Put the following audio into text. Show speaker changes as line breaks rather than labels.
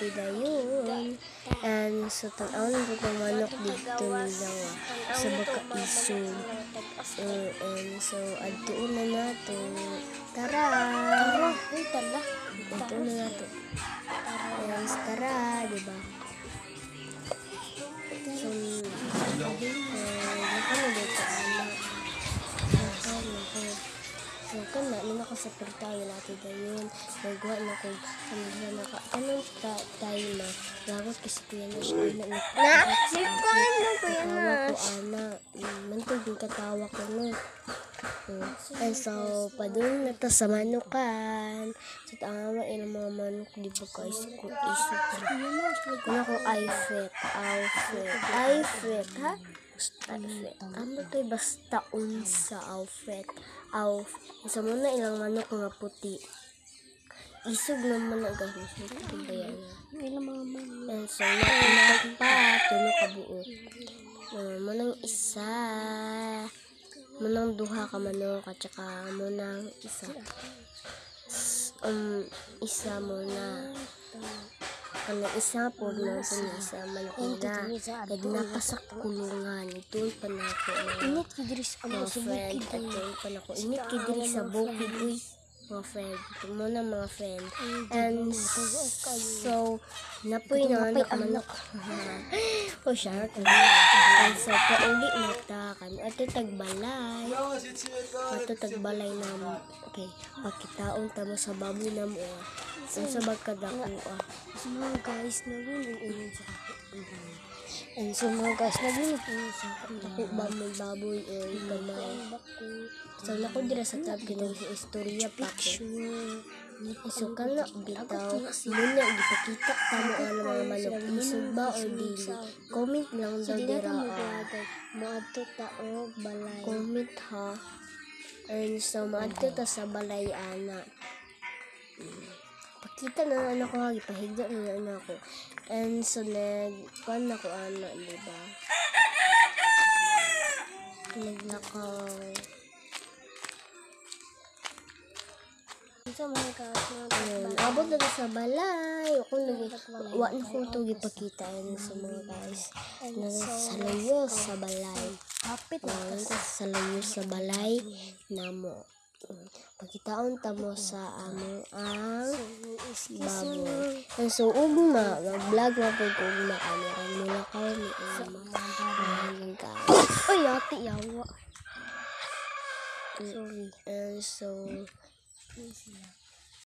ati dayon. And so tanaw na po manok dito nilaw sa baka-isog. And so adtuon na nato. Tara! Adtuon na nato. And tara, diba? So, so, kana, nila ko sa pagtayo natin dayon. Nagawa na ko, kanong tayo na, lagot kasi kuya na siya, katawa ko, mantog yung katawa ko, no? And so, padung na to sa manukan. So, tama ilang mga manok, di ba guys? Kuna ko outfit, ha? Ano to'y basta unsa outfit. Isa mo na ilang manok nga puti. Isog naman na gano'n. Ito ba yan? And so, nakunak pa. Tulo ka buot. Manang isa. Manang duha ka manok. At saka manang isa. Isa muna. Kanang isa po na sa manok na. Nagna pa sa kulungan. Ito'y panako.
Init kidris
mga friend. Ito'y panako. Init kidris sa bukid. Uy, mga friend. Ito muna mga friend. And so, napoy na manok. O siya. And so, pauli na ta. Ato tagbalay. Na. Okay. Pakitaon ta mo sa baboy na mo. Ang sabag kadako.
So mga guys, naging sa and so mga guys, naging sa
baboy gamay. So nako dira sa tab kinang istorya pa ko. So kana bitaw muna gipakita ta mo ang mga manok isog ba o dili. Comment lang daw dira.
Moadto ta og balay.
Comment ha. And so moadto ta sa balay ana. Pakita na anak ko ha, ipahiga na anak ko. And so, nagkuhan na ko anak, diba? Naglakaw.
So, mga guys,
abot na sa balay. Ako wa na ko ito ipakita. And so, mga guys, sa layo sa balay.
Kapit na
sa layo sa balay na mo. Pagkitaon ta mo sa among ang baboy. And so, ugma, mag-vlog na po kung ugma kami. Ang mula kami, ang guys.
Uy, ate, yawa.
Sorry. And so,